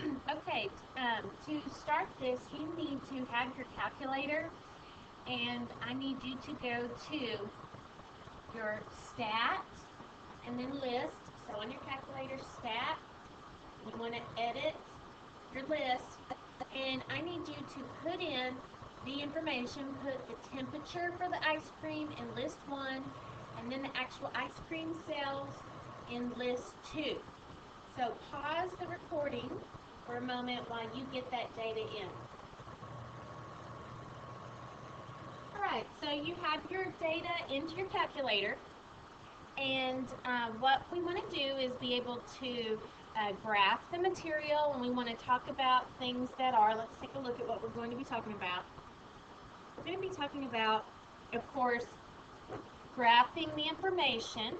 Okay, to start this, you need to have your calculator, and I need you to go to your stat and then list. So on your calculator, stat, you want to edit your list, and I need you to put in the information, put the temperature for the ice cream in list 1, and then the actual ice cream sales in list 2. So pause the recording for a moment while you get that data in. Alright, so you have your data into your calculator, and what we want to do is be able to graph the material, and we want to talk about things that are, let's take a look at what we're going to be talking about. We're going to be talking about, of course, graphing the information,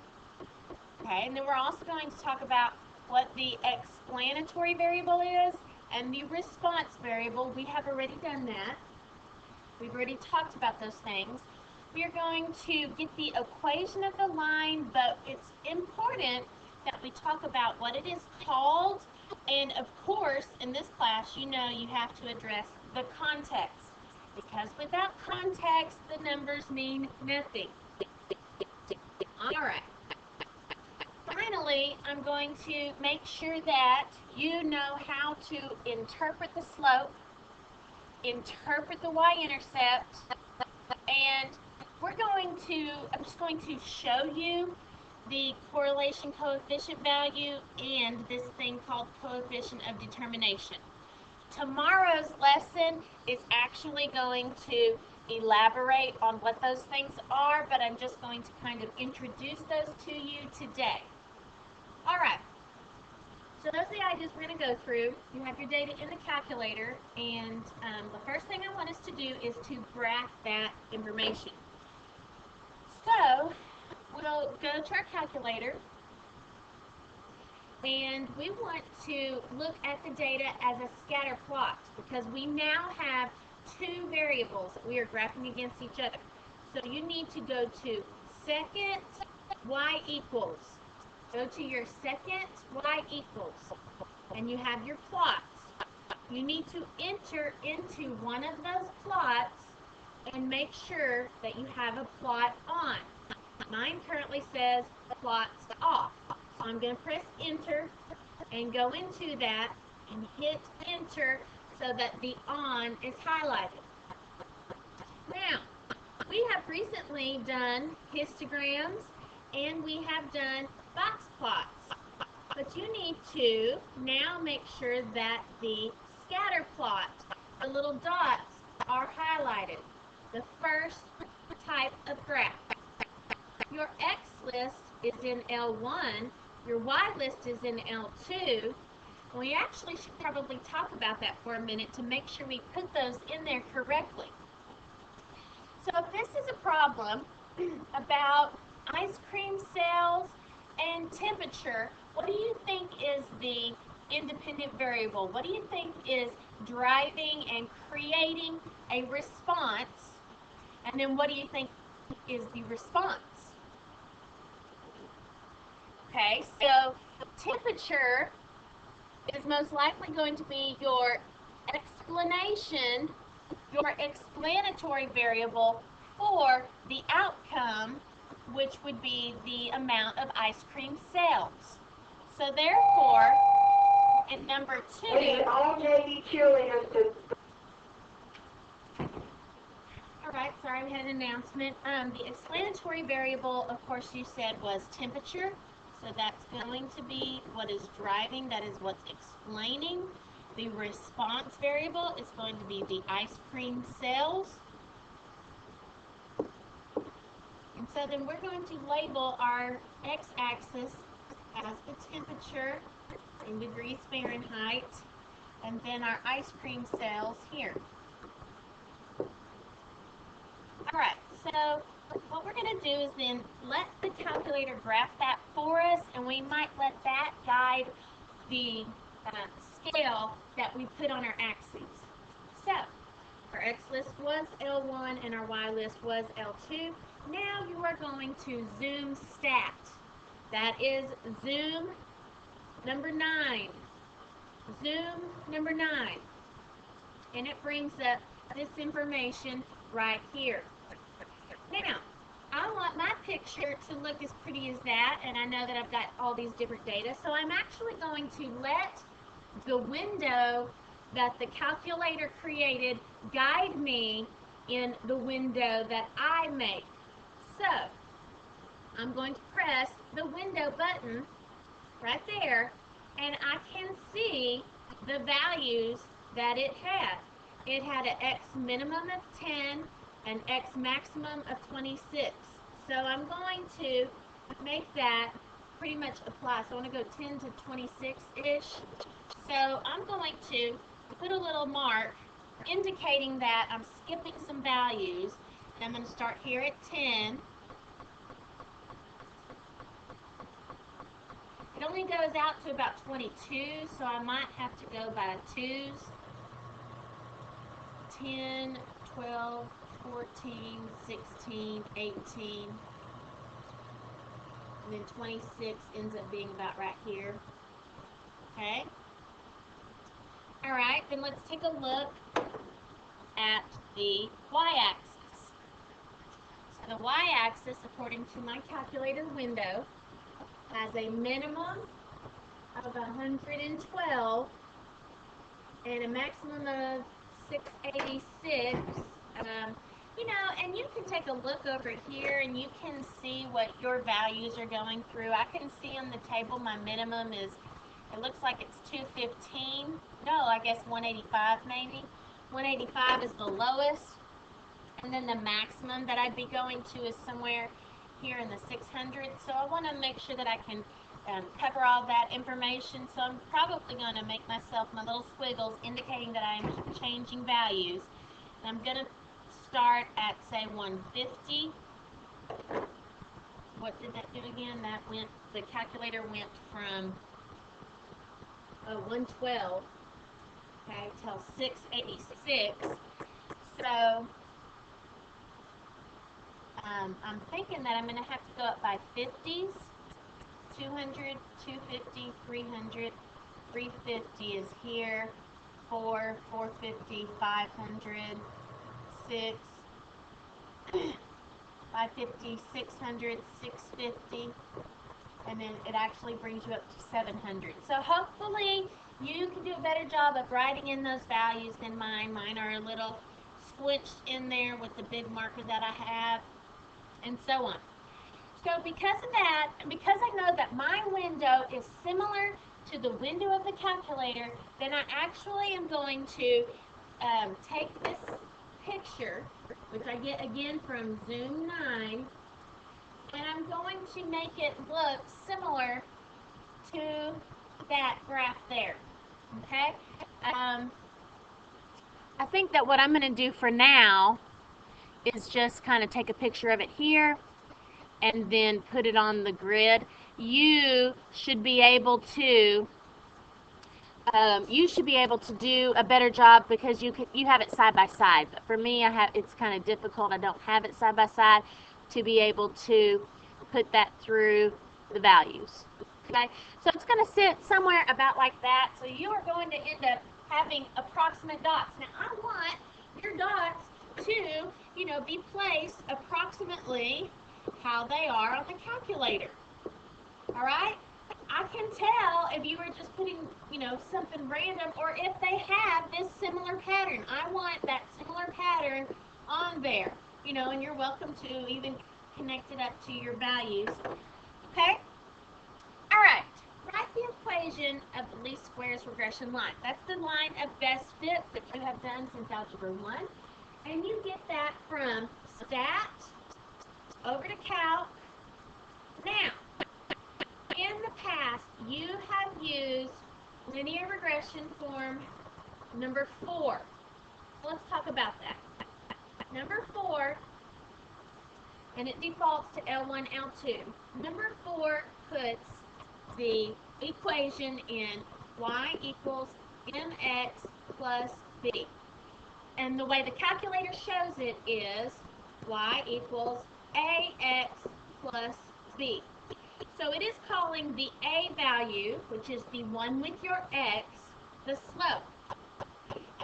okay, and then we're also going to talk about what the explanatory variable is and the response variable. We have already done that. We've already talked about those things. We are going to get the equation of the line, but it's important that we talk about what it is called, and of course, in this class, you know you have to address the context, because without context, the numbers mean nothing. Alright. Finally, I'm going to make sure that you know how to interpret the slope, interpret the y-intercept, and I'm just going to show you the correlation coefficient value and this thing called coefficient of determination. Tomorrow's lesson is actually going to elaborate on what those things are, but I'm just going to kind of introduce those to you today. Alright, so those are the ideas we're going to go through. You have your data in the calculator, and the first thing I want us to do is to graph that information. So, we'll go to our calculator, and we want to look at the data as a scatter plot, because we now have two variables that we are graphing against each other. So you need to go to second y equals. Go to your second y equals, and you have your plots. You need to enter into one of those plots and make sure that you have a plot on. Mine currently says plots off. So I'm going to press enter and go into that and hit enter so that the on is highlighted. Now, we have recently done histograms and we have done box plots. But you need to now make sure that the scatter plot, the little dots, are highlighted. The first type of graph. Your X list is in L1, your Y list is in L2. We actually should probably talk about that for a minute to make sure we put those in there correctly. So if this is a problem about ice cream sales and temperature, what do you think is the independent variable? What do you think is driving and creating a response? And then what do you think is the response? Okay, so temperature is most likely going to be your explanation, your explanatory variable for the outcome, which would be the amount of ice cream sales. So therefore, in number 2, all JV cheerleaders to. Alright, sorry, we had an announcement. The explanatory variable, of course, you said was temperature. So that's going to be what is driving, that is what's explaining. The response variable is going to be the ice cream sales. And so then we're going to label our x-axis as the temperature in degrees Fahrenheit, and then our ice cream sales here. Alright, so what we're going to do is then let the calculator graph that for us, and we might let that guide the scale that we put on our axes. So, our X list was L1 and our Y list was L2. Now you are going to zoom stat. That is zoom number 9. zoom number 9, and it brings up this information right here. Now, I want my picture to look as pretty as that, and I know that I've got all these different data, so I'm actually going to let the window that the calculator created guide me in the window that I make. So, I'm going to press the window button right there, and I can see the values that it had. It had an X minimum of 10, an X maximum of 26. So I'm going to make that pretty much apply. So I want to go 10 to 26-ish. So I'm going to put a little mark indicating that I'm skipping some values. And I'm going to start here at 10. It only goes out to about 22, so I might have to go by 2s. 10, 12, 14, 16, 18, and then 26 ends up being about right here. Okay? Alright, then let's take a look at the y-axis. So the y-axis, according to my calculator window, has a minimum of 112 and a maximum of 686. And you can take a look over here and you can see what your values are going through. I can see on the table my minimum is, it looks like it's 215. No, I guess 185 maybe. 185 is the lowest. And then the maximum that I'd be going to is somewhere here in the 600s. So I want to make sure that I can cover all that information. So I'm probably going to make myself my little squiggles indicating that I'm changing values. And I'm going to start at, say, 150. What did that do again? That went, the calculator went from 112, okay, till 686. So I'm thinking that I'm going to have to go up by 50s. 200, 250, 300, 350 is here, 4, 450, 500, 6, 550, 600, 650, and then it actually brings you up to 700. So hopefully you can do a better job of writing in those values than mine. Mine are a little squinched in there with the big marker that I have, and so on. So because of that, and because I know that my window is similar to the window of the calculator, then I actually am going to take this picture, which I get again from Zoom 9, and I'm going to make it look similar to that graph there. Okay? I think that what I'm going to do for now is just kind of take a picture of it here and then put it on the grid. You should be able to do a better job because you have it side by side. But for me, it's kind of difficult. I don't have it side by side to be able to put that through the values. Okay, so it's going to sit somewhere about like that. So you are going to end up having approximate dots. Now I want your dots to, be placed approximately how they are on the calculator. All right? I can tell if you were just putting, something random, or if they have this similar pattern. I want that similar pattern on there, and you're welcome to even connect it up to your values. Okay? All right. Write the equation of the least squares regression line. That's the line of best fit that you have done since Algebra 1. And you get that from stat over to calc. Now, in the past, you have used linear regression form number 4. Let's talk about that. Number 4, and it defaults to L1, L2. Number 4 puts the equation in y equals mx plus b. And the way the calculator shows it is y equals ax plus b. So it is calling the a value, which is the one with your x, the slope.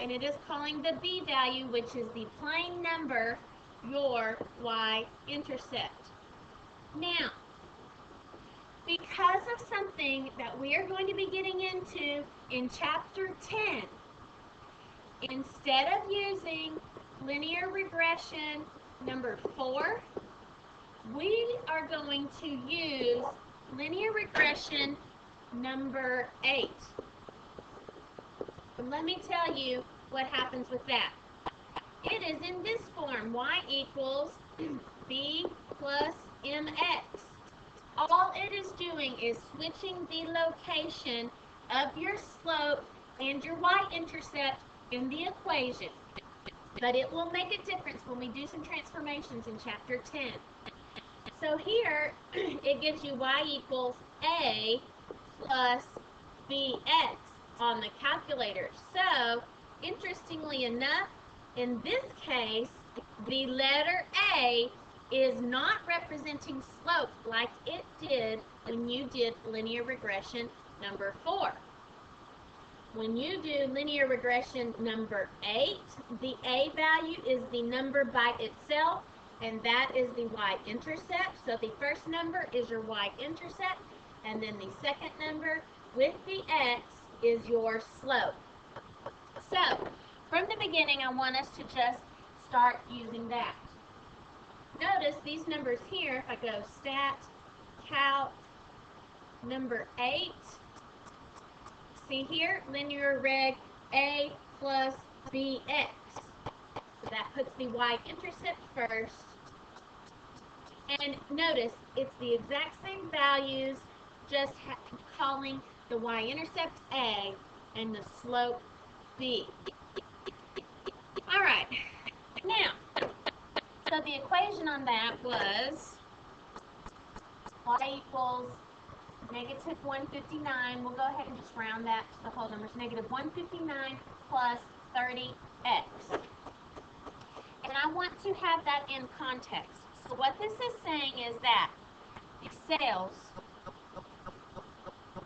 And it is calling the b value, which is the plane number, your y-intercept. Now, because of something that we are going to be getting into in Chapter 10, instead of using linear regression number 4, we are going to use linear regression number 8. And let me tell you what happens with that. It is in this form, y equals b plus mx. All it is doing is switching the location of your slope and your y-intercept in the equation. But it will make a difference when we do some transformations in Chapter 10. So here, it gives you y equals a plus bx on the calculator. So, interestingly enough, in this case, the letter A is not representing slope like it did when you did linear regression number 4. When you do linear regression number 8, the A value is the number by itself, and that is the y-intercept. So the first number is your y-intercept, and then the second number with the x is your slope. So, from the beginning, I want us to just start using that. Notice these numbers here, if I go stat, calc, number 8, see here, linear reg A plus BX. So that puts the y-intercept first. And notice, it's the exact same values, just calling the y-intercept A and the slope B. All right, now, so the equation on that was y equals negative 159. We'll go ahead and just round that to the whole numbers. Negative 159 plus 30x. And I want to have that in context. So what this is saying is that sales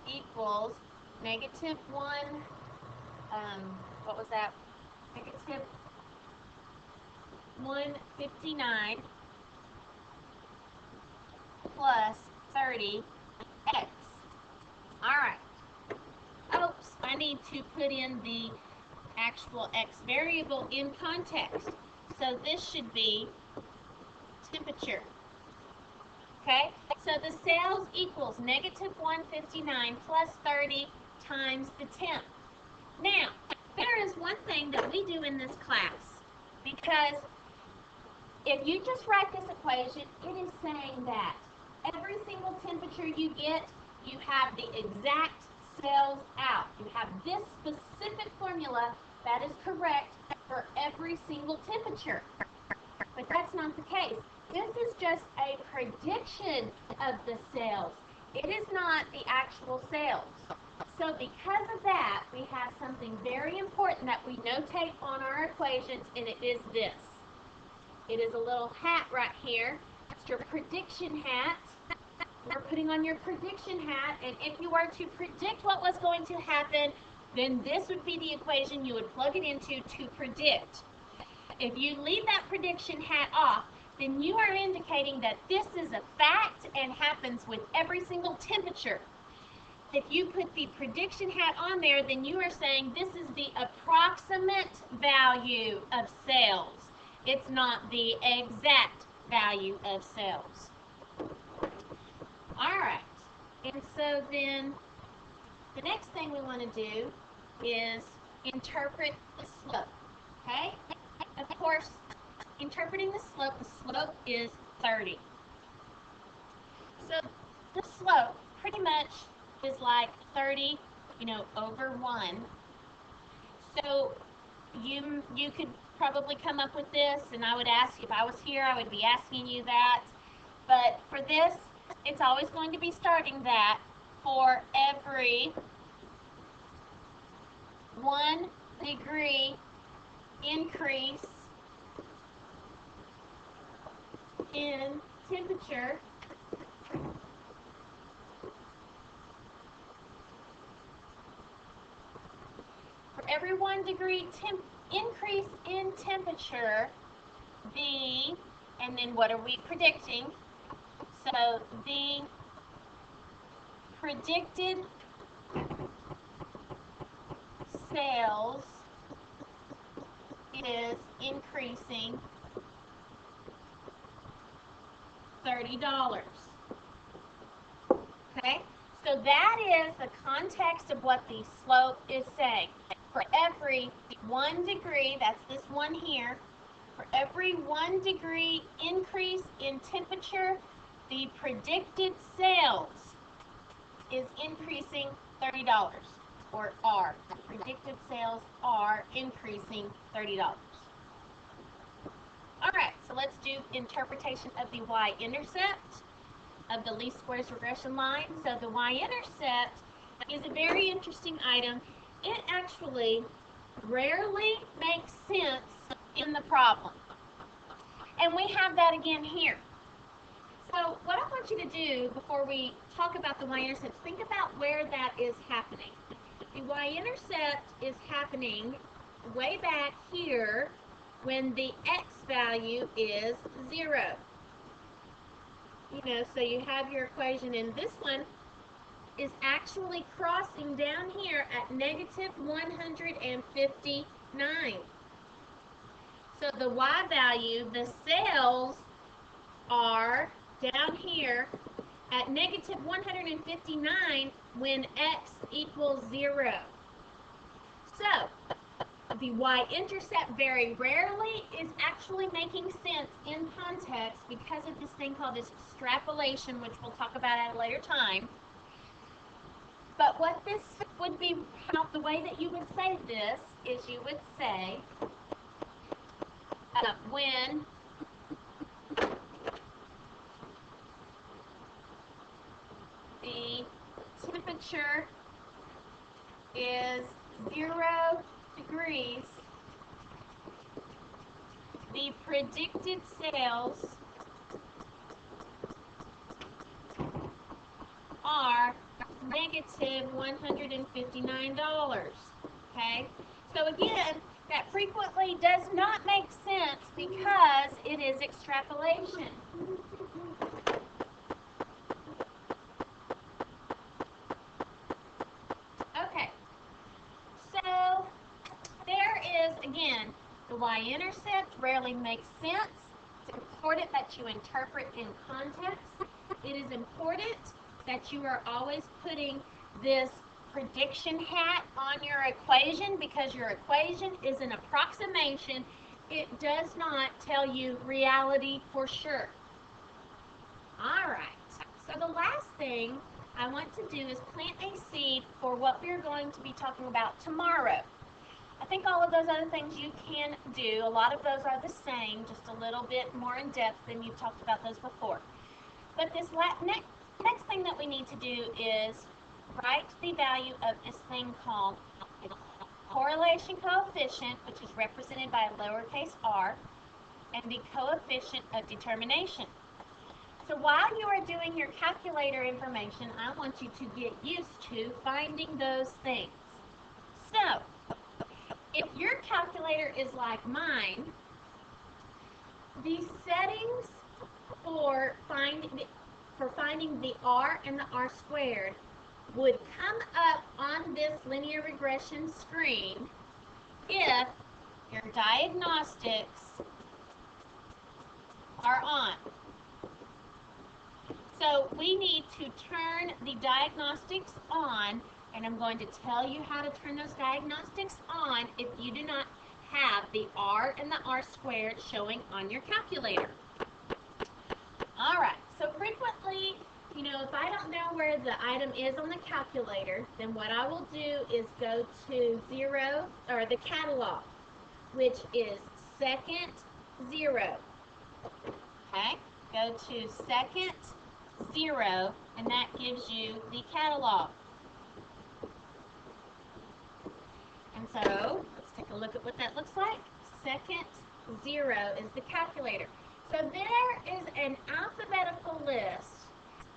equals negative 159 plus 30x. Alright. Oops, I need to put in the actual x variable in context. So this should be temperature. Okay? So the sales equals negative 159 plus 30 times the temp. Now, there is one thing that we do in this class, because if you just write this equation, it is saying that every single temperature you get, you have the exact sales out. You have this specific formula that is correct for every single temperature. But that's not the case. This is just a prediction of the sales. It is not the actual sales. So because of that, we have something very important that we notate on our equations, and it is this. It is a little hat right here. It's your prediction hat. We're putting on your prediction hat, and if you were to predict what was going to happen, then this would be the equation you would plug it into to predict. If you leave that prediction hat off, then you are indicating that this is a fact and happens with every single temperature. If you put the prediction hat on there, then you are saying this is the approximate value of sales. It's not the exact value of sales. All right. And so then the next thing we want to do is interpret the slope. Okay? Of course, interpreting the slope is 30. So the slope pretty much is like 30, over 1. So you could probably come up with this, and I would ask, if I was here, I would be asking you that. But for this, it's always going to be starting that for every 1 degree increase in temperature, every 1 degree increase in temperature, and then what are we predicting? So the predicted sales is increasing $30. Okay, so that is the context of what the slope is saying. For every 1 degree, that's this one here, for every 1 degree increase in temperature, the predicted sales is increasing $30, or are. Predicted sales are increasing $30. All right, so let's do interpretation of the y-intercept of the least squares regression line. So the y-intercept is a very interesting item. It actually rarely makes sense in the problem. And we have that again here. So what I want you to do before we talk about the y-intercept, think about where that is happening. The y-intercept is happening way back here when the x value is 0. So you have your equation, and this one is actually crossing down here at negative 159. So the y value, the sales, are down here at negative 159 when x equals 0. So the y-intercept very rarely is actually making sense in context because of this thing called this extrapolation, which we'll talk about at a later time. But what this would be, the way that you would say this is you would say when the temperature is 0 degrees, the predicted sales are negative $159. Okay? So again, that frequently does not make sense because it is extrapolation. Okay. So there is, again, the y-intercept rarely makes sense. It's important that you interpret in context. It is important that you are always putting this prediction hat on your equation because your equation is an approximation. It does not tell you reality for sure. All right. So the last thing I want to do is plant a seed for what we're going to be talking about tomorrow. I think all of those other things you can do. A lot of those are the same, just a little bit more in depth than you've talked about those before. But this next thing that we need to do is write the value of this thing called correlation coefficient, which is represented by a lowercase r, and the coefficient of determination. So while you are doing your calculator information, I want you to get used to finding those things. So, if your calculator is like mine, the settings for finding the r and the r squared would come up on this linear regression screen if your diagnostics are on. So we need to turn the diagnostics on, and I'm going to tell you how to turn those diagnostics on if you do not have the r and the r squared showing on your calculator. All right, so frequently, if I don't know where the item is on the calculator, then what I will do is go to 0, or the catalog, which is second 0. Okay, go to second 0, and that gives you the catalog. And so, let's take a look at what that looks like. Second 0 is the calculator. So there is an alphabetical list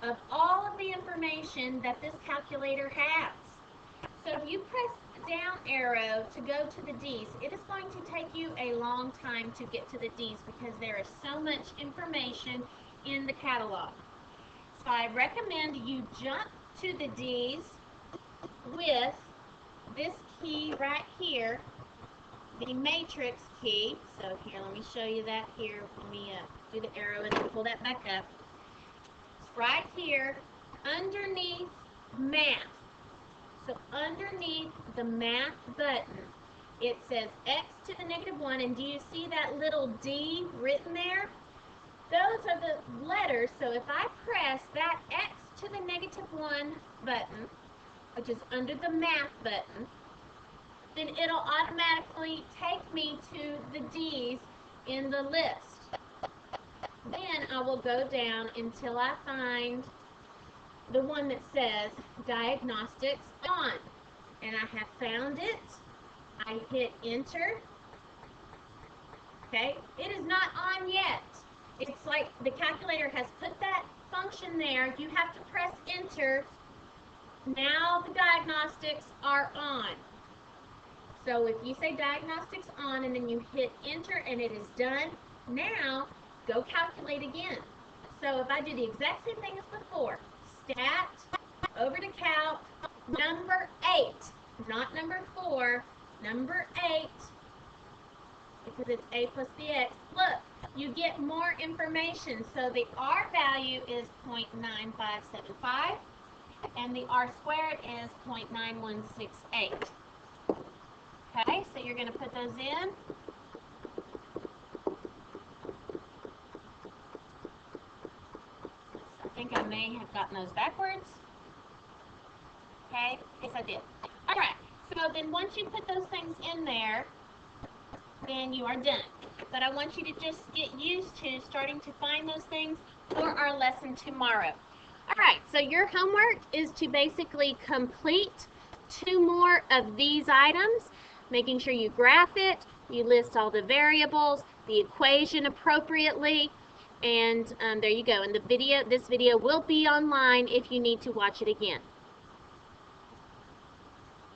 of all of the information that this calculator has. So if you press down arrow to go to the D's, it is going to take you a long time to get to the D's because there is so much information in the catalog. So I recommend you jump to the D's with this key right here, the matrix key. So here, let me show you that here. Let me do the arrow and pull that back up. It's right here underneath math. So underneath the math button, it says x to the -1, and do you see that little D written there? Those are the letters, so if I press that x to the -1 button, which is under the math button, then it'll automatically take me to the D's in the list. Then I will go down until I find the one that says Diagnostics On. And I have found it. I hit enter. Okay, it is not on yet. It's like the calculator has put that function there. You have to press enter. Now the diagnostics are on. So if you say diagnostics on and then you hit enter and it is done, now go calculate again. So if I do the exact same thing as before, stat, over to calc, number 8, not number 4, number 8, because it's a plus bx. Look, you get more information. So the r value is 0.9575, and the r squared is 0.9168. Okay, so you're going to put those in. I think I may have gotten those backwards. Okay, yes I did. Alright, so then once you put those things in there, then you are done. But I want you to just get used to starting to find those things for our lesson tomorrow. Alright, so your homework is to basically complete 2 more of these items, making sure you graph it, you list all the variables, the equation appropriately, and there you go. And this video will be online if you need to watch it again.